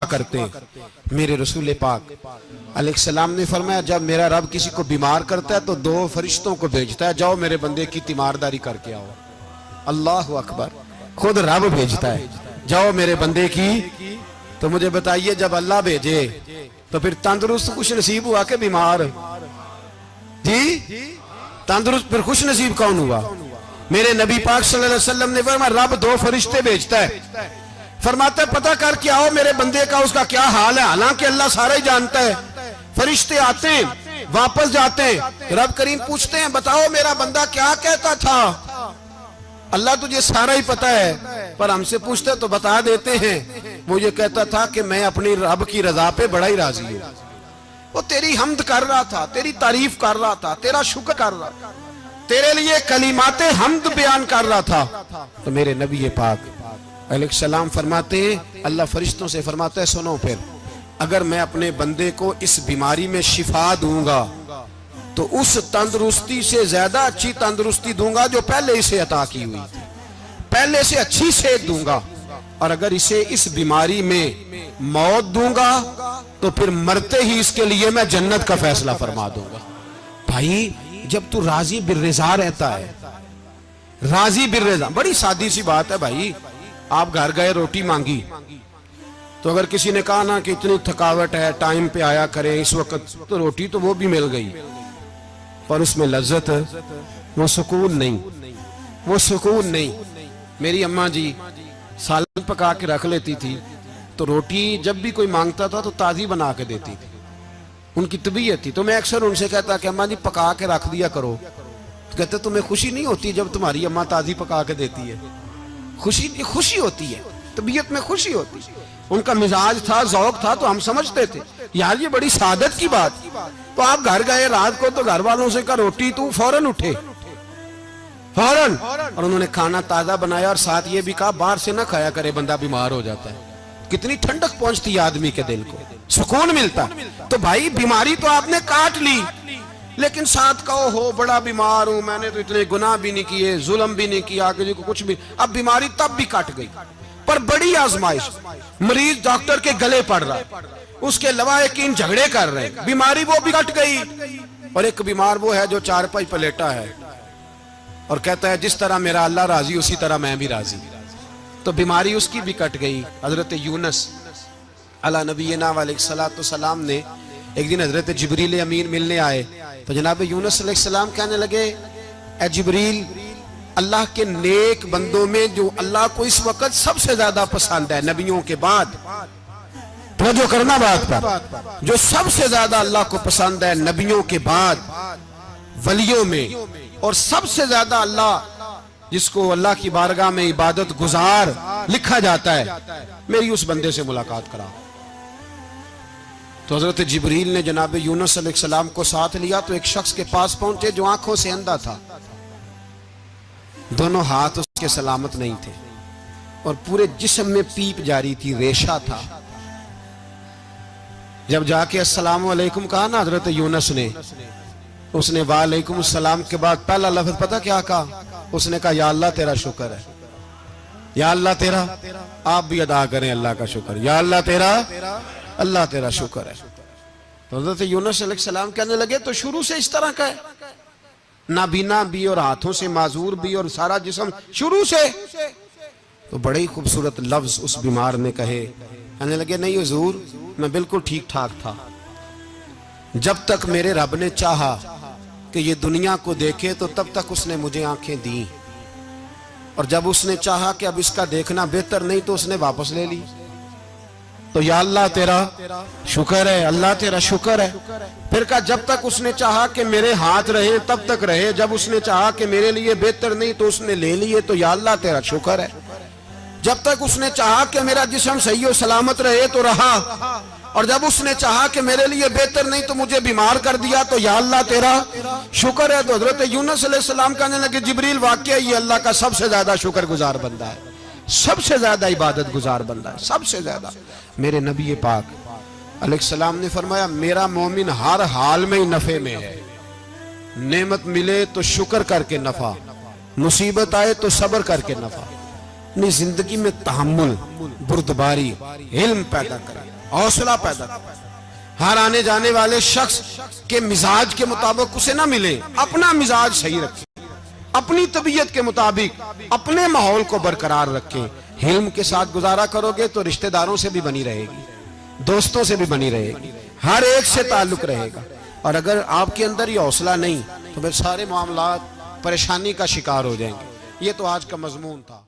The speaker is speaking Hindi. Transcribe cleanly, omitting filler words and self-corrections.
करते हैं। मेरे रसूल पाक अलैहिस्सलाम ने फरमाया, जब मेरा रब किसी को बीमार करता है तो दो फरिश्तों को भेजता है, जाओ मेरे बंदे की तीमारदारी करके आओ। अल्लाह अकबर, खुद रब भेजता है, जाओ मेरे बंदे की। तो मुझे बताइए, जब अल्लाह भेजे तो फिर तंदुरुस्त खुश नसीब हुआ के बीमार? जी, तंदुरुस्त फिर खुश नसीब कौन हुआ? मेरे नबी पाक सल्लल्लाहु अलैहि वसल्लम ने फरमाया, रब दो फरिश्ते भेजता है, फरमाते पता करके आओ मेरे बंदे का उसका क्या हाल है। हालांकि अल्लाह सारा ही जानता है। फरिश्ते आते हैं, वापस जाते हैं, रब करीम पूछते हैं, बताओ मेरा बंदा क्या कहता था। अल्लाह तुझे सारा ही पता है, पर हमसे पूछते तो बता देते हैं। वो ये कहता था कि मैं अपनी रब की रजा पे बड़ा ही राजी हूं। वो तेरी हमद कर रहा था, तेरी तारीफ कर रहा था, तेरा शुक्र कर रहा था, तेरे लिए कलीमाते हमद बयान कर रहा था। तो मेरे नबी पाक अलैहिस्सलाम फरमाते हैं, अल्लाह फरिश्तों से फरमाता है, सुनो फिर, अगर मैं अपने बंदे को इस बीमारी में शिफा दूंगा तो उस तंदुरुस्ती से ज्यादा अच्छी तंदुरुस्ती दूंगा जो पहले इसे अता की हुई थी, पहले से अच्छी सेहत दूंगा। और अगर इसे इस बीमारी में मौत दूंगा तो फिर मरते ही इसके लिए मैं जन्नत का फैसला फरमा दूंगा। भाई, जब तू राजी बिर्रिज़ा रहता है, राजी बिर्रिज़ा, बड़ी सादी सी बात है भाई। आप घर गए, रोटी मांगी, तो अगर किसी ने कहा ना कि इतनी थकावट है, टाइम पे आया करें इस वक्त, तो रोटी तो वो भी मिल गई, पर उसमें लज्जत, वो सुकून नहीं, वो सुकून नहीं। मेरी अम्मा जी सालन पका के रख लेती थी, तो रोटी जब भी कोई मांगता था तो ताजी बना के देती थी। उनकी तबीयत थी, तो मैं अक्सर उनसे कहता कि अम्मा जी पका के रख दिया करो। तो कहते तुम्हें खुशी नहीं होती जब तुम्हारी अम्मा ताजी पका के देती है? खुशी, खुशी होती है, तबीयत में खुशी होती है। उनका मिजाज था, जौक था, तो हम समझते थे यार ये बड़ी सादत की बात। तो आप घर गए रात को, तो घर वालों से कहा रोटी, तू फौरन उठे, फौरन। और उन्होंने खाना ताजा बनाया और साथ ये भी कहा बाहर से ना खाया करे, बंदा बीमार हो जाता है। कितनी ठंडक पहुंचती है आदमी के दिल को, सुकून मिलता। तो भाई बीमारी तो आपने काट ली, लेकिन साथ कहो हो बड़ा बीमार हूं, मैंने तो इतने गुनाह भी नहीं किए, जुल्म भी नहीं किया, किसी को कुछ भी। अब बीमारी तब भी कट गई, पर बड़ी आजमाइश, मरीज डॉक्टर के गले पड़ रहा है, उसके लवाहिकीन झगड़े कर रहे हैं, बीमारी वो भी कट गई। और एक बीमार वो है जो चारपाई पर लेटा है और कहता है जिस तरह मेरा अल्लाह राजी उसी तरह मैं भी राजी। तो बीमारी उसकी भी कट गई। हजरत यूनुस अला नबीना अलैहिस्सलातु सलाम ने एक दिन हजरत जिब्रील अमीन मिलने आए, तो जनाब यूनुस अलैहिस्सलाम कहने लगे, ए जिब्रील, अल्लाह के नेक बंदों में जो अल्लाह को इस वक्त सबसे ज्यादा पसंद है नबियों के बाद, तो जो करना बात पर, जो सबसे ज्यादा अल्लाह को पसंद है नबियों के बाद वलियों में, और सबसे ज्यादा अल्लाह जिसको अल्लाह की बारगाह में इबादत गुजार लिखा जाता है, मेरी उस बंदे से मुलाकात करा। तो हजरत जिब्रील ने जनाब यूनुस अलैहिस्सलाम को साथ लिया, तो एक शख्स के पास पहुंचे जो आंखों से अंधा था, दोनों हाथ उसके सलामत नहीं थे और पूरे जिस्म में पीप जारी थी, रेशा था। जब जाके अस्सलामु अलैकुम कहा ना हजरत यूनुस ने, उसने वालेकुम सलाम के बाद पहला लफ्ज पता क्या कहा? उसने कहा या अल्लाह तेरा शुक्र है, या अल्लाह तेरा, आप भी अदा करें अल्लाह का शुक्र, या अल्लाह तेरा, अल्लाह तेरा शुक्र है। तो हज़रत यूनुस अलैहिस्सलाम कहने लगे तो शुरू से इस तरह का है, नाबीना भी और हाथों से माजूर भी और सारा जिस्म शुरू से। तो बड़े ही खूबसूरत लफ्ज उस बीमार ने कहे। कहने लगे नहीं हुजूर, मैं बिल्कुल ठीक ठाक था, जब तक मेरे रब ने चाहा कि ये दुनिया को देखे तो तब तक उसने मुझे आंखें दी, और जब उसने चाहा कि अब इसका देखना बेहतर नहीं तो उसने वापस ले ली। तो या अल्लाह तेरा शुक्र है, अल्लाह तेरा शुक्र है। फिर कहा जब तक उसने चाहा कि मेरे हाथ रहे तब तक रहे, जब उसने चाहा कि मेरे लिए बेहतर नहीं तो उसने ले लिए, तो या अल्लाह तेरा शुक्र है। जब तक उसने चाहा कि मेरा जिस्म सही और सलामत रहे तो रहा, और जब उसने चाहा कि मेरे लिए बेहतर नहीं तो मुझे बीमार कर दिया, तो या अल्लाह तेरा शुक्र है। तो हजरत यूनुस अलैहिस्सलाम कहने लगे जिब्रील वाकई ये अल्लाह का सबसे ज्यादा शुक्रगुजार बंदा है, सबसे ज्यादा इबादत गुजार बंदा है, सबसे ज्यादा। मेरे नबी पाक अलैहिस्सलाम ने फरमाया मेरा मोमिन हर हाल में ही नफे में है, नेमत मिले तो शुक्र करके नफा, मुसीबत आए तो सब्र करके नफा, अपनी जिंदगी में तहम्मुल, बुर्दबारी, इल्म पैदा करें, हौसला पैदा करें। हर आने जाने वाले शख्स के मिजाज के मुताबिक उसे ना मिले, अपना मिजाज सही रखें, अपनी तबीयत के मुताबिक अपने माहौल को बरकरार रखें। हिल्म के साथ गुजारा करोगे तो रिश्तेदारों से भी बनी रहेगी, दोस्तों से भी बनी रहेगी, हर एक से ताल्लुक रहेगा। और अगर आपके अंदर ये हौसला नहीं तो फिर सारे मामला परेशानी का शिकार हो जाएंगे। ये तो आज का मजमून था।